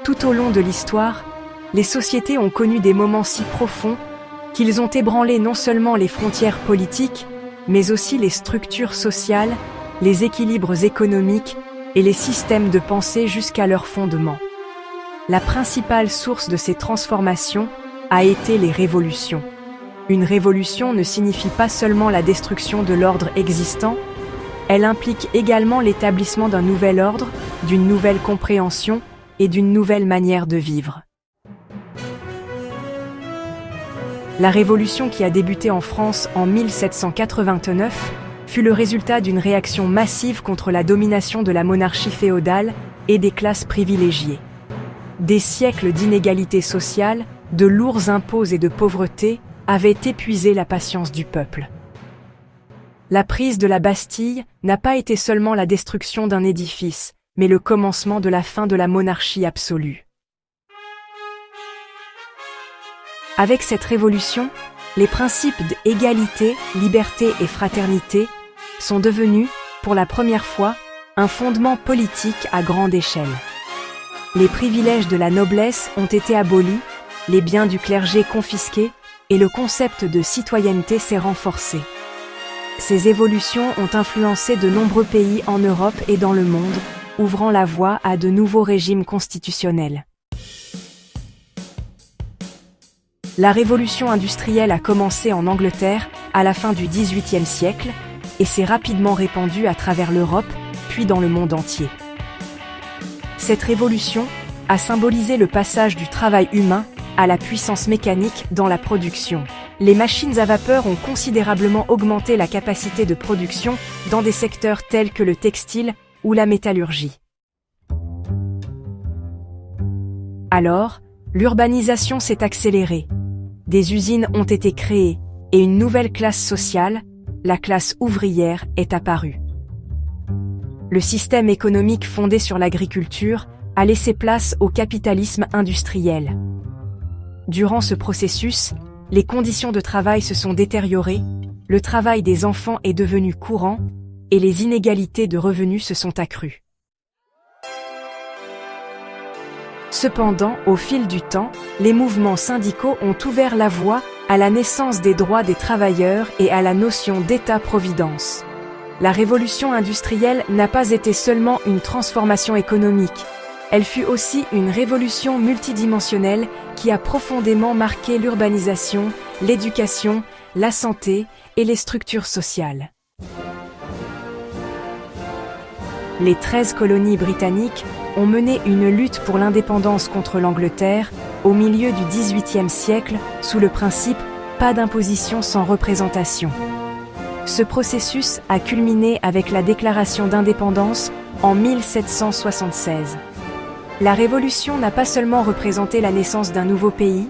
Tout au long de l'histoire, les sociétés ont connu des moments si profonds qu'ils ont ébranlé non seulement les frontières politiques, mais aussi les structures sociales, les équilibres économiques et les systèmes de pensée jusqu'à leur fondement. La principale source de ces transformations a été les révolutions. Une révolution ne signifie pas seulement la destruction de l'ordre existant, elle implique également l'établissement d'un nouvel ordre, d'une nouvelle compréhension et d'une nouvelle manière de vivre. La révolution qui a débuté en France en 1789 fut le résultat d'une réaction massive contre la domination de la monarchie féodale et des classes privilégiées. Des siècles d'inégalités sociales, de lourds impôts et de pauvreté avaient épuisé la patience du peuple. La prise de la Bastille n'a pas été seulement la destruction d'un édifice, mais le commencement de la fin de la monarchie absolue. Avec cette révolution, les principes d'égalité, liberté et fraternité sont devenus, pour la première fois, un fondement politique à grande échelle. Les privilèges de la noblesse ont été abolis, les biens du clergé confisqués et le concept de citoyenneté s'est renforcé. Ces évolutions ont influencé de nombreux pays en Europe et dans le monde, ouvrant la voie à de nouveaux régimes constitutionnels. La révolution industrielle a commencé en Angleterre à la fin du XVIIIe siècle et s'est rapidement répandue à travers l'Europe, puis dans le monde entier. Cette révolution a symbolisé le passage du travail humain à la puissance mécanique dans la production. Les machines à vapeur ont considérablement augmenté la capacité de production dans des secteurs tels que le textile ou la métallurgie. Alors, l'urbanisation s'est accélérée. Des usines ont été créées et une nouvelle classe sociale, la classe ouvrière, est apparue. Le système économique fondé sur l'agriculture a laissé place au capitalisme industriel. Durant ce processus, les conditions de travail se sont détériorées, le travail des enfants est devenu courant et les inégalités de revenus se sont accrues. Cependant, au fil du temps, les mouvements syndicaux ont ouvert la voie à la naissance des droits des travailleurs et à la notion d'État-providence. La révolution industrielle n'a pas été seulement une transformation économique, elle fut aussi une révolution multidimensionnelle qui a profondément marqué l'urbanisation, l'éducation, la santé et les structures sociales. Les 13 colonies britanniques ont mené une lutte pour l'indépendance contre l'Angleterre au milieu du XVIIIe siècle sous le principe « pas d'imposition sans représentation ». Ce processus a culminé avec la déclaration d'indépendance en 1776. La Révolution n'a pas seulement représenté la naissance d'un nouveau pays,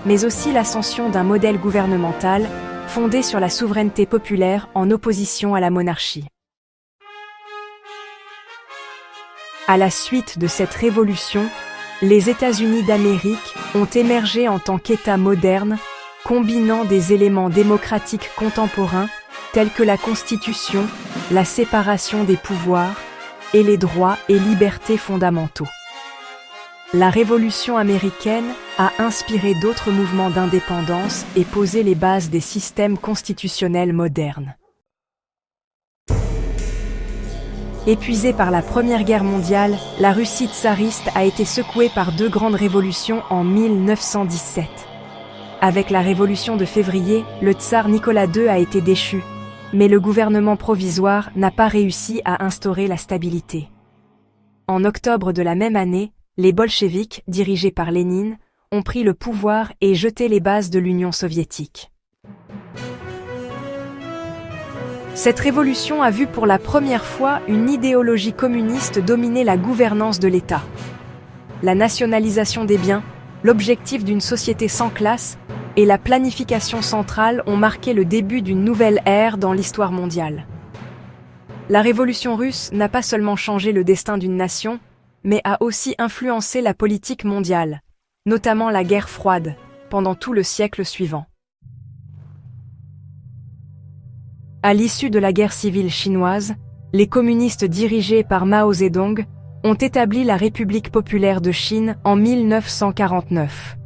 mais aussi l'ascension d'un modèle gouvernemental fondé sur la souveraineté populaire en opposition à la monarchie. À la suite de cette révolution, les États-Unis d'Amérique ont émergé en tant qu'État moderne, combinant des éléments démocratiques contemporains tels que la Constitution, la séparation des pouvoirs et les droits et libertés fondamentaux. La Révolution américaine a inspiré d'autres mouvements d'indépendance et posé les bases des systèmes constitutionnels modernes. Épuisée par la Première Guerre mondiale, la Russie tsariste a été secouée par deux grandes révolutions en 1917. Avec la Révolution de février, le tsar Nicolas II a été déchu, mais le gouvernement provisoire n'a pas réussi à instaurer la stabilité. En octobre de la même année, les bolcheviks, dirigés par Lénine, ont pris le pouvoir et jeté les bases de l'Union soviétique. Cette révolution a vu pour la première fois une idéologie communiste dominer la gouvernance de l'État. La nationalisation des biens, l'objectif d'une société sans classe et la planification centrale ont marqué le début d'une nouvelle ère dans l'histoire mondiale. La révolution russe n'a pas seulement changé le destin d'une nation, mais a aussi influencé la politique mondiale, notamment la guerre froide, pendant tout le siècle suivant. À l'issue de la guerre civile chinoise, les communistes dirigés par Mao Zedong ont établi la République populaire de Chine en 1949.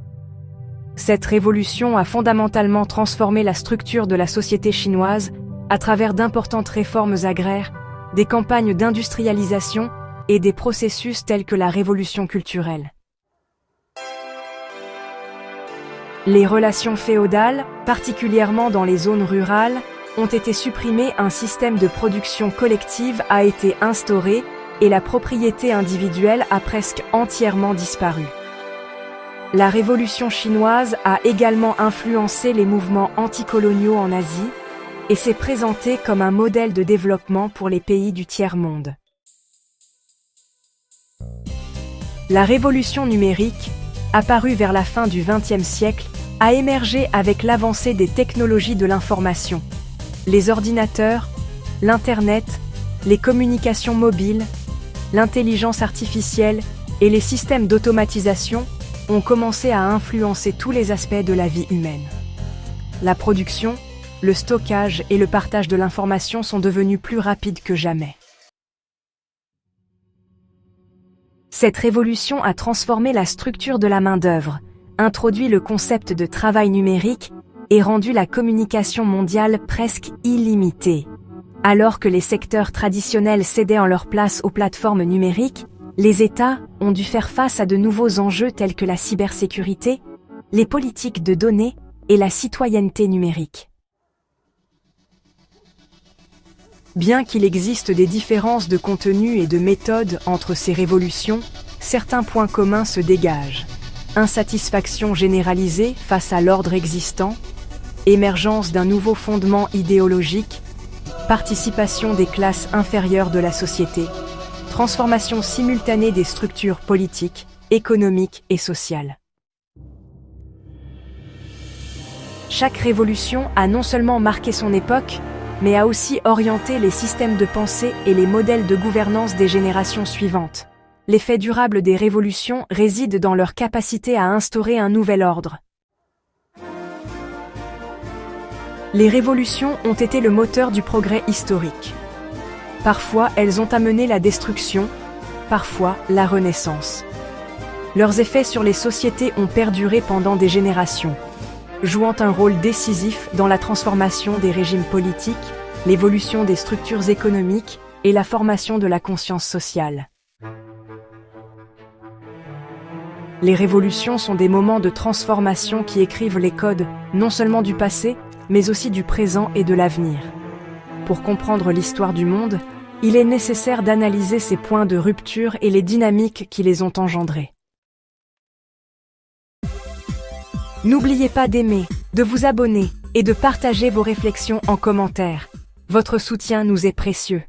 Cette révolution a fondamentalement transformé la structure de la société chinoise à travers d'importantes réformes agraires, des campagnes d'industrialisation et des processus tels que la révolution culturelle. Les relations féodales, particulièrement dans les zones rurales, ont été supprimées, un système de production collective a été instauré et la propriété individuelle a presque entièrement disparu. La révolution chinoise a également influencé les mouvements anticoloniaux en Asie et s'est présentée comme un modèle de développement pour les pays du tiers-monde. La révolution numérique, apparue vers la fin du XXe siècle, a émergé avec l'avancée des technologies de l'information. Les ordinateurs, l'Internet, les communications mobiles, l'intelligence artificielle et les systèmes d'automatisation ont commencé à influencer tous les aspects de la vie humaine. La production, le stockage et le partage de l'information sont devenus plus rapides que jamais. Cette révolution a transformé la structure de la main-d'œuvre, introduit le concept de travail numérique et rendu la communication mondiale presque illimitée. Alors que les secteurs traditionnels cédaient en leur place aux plateformes numériques, les États ont dû faire face à de nouveaux enjeux tels que la cybersécurité, les politiques de données et la citoyenneté numérique. Bien qu'il existe des différences de contenu et de méthode entre ces révolutions, certains points communs se dégagent. Insatisfaction généralisée face à l'ordre existant, émergence d'un nouveau fondement idéologique, participation des classes inférieures de la société, transformation simultanée des structures politiques, économiques et sociales. Chaque révolution a non seulement marqué son époque, mais a aussi orienté les systèmes de pensée et les modèles de gouvernance des générations suivantes. L'effet durable des révolutions réside dans leur capacité à instaurer un nouvel ordre. Les révolutions ont été le moteur du progrès historique. Parfois, elles ont amené la destruction, parfois la renaissance. Leurs effets sur les sociétés ont perduré pendant des générations, jouant un rôle décisif dans la transformation des régimes politiques, l'évolution des structures économiques et la formation de la conscience sociale. Les révolutions sont des moments de transformation qui écrivent les codes, non seulement du passé, mais aussi du présent et de l'avenir. Pour comprendre l'histoire du monde, il est nécessaire d'analyser ces points de rupture et les dynamiques qui les ont engendrés. N'oubliez pas d'aimer, de vous abonner et de partager vos réflexions en commentaire. Votre soutien nous est précieux.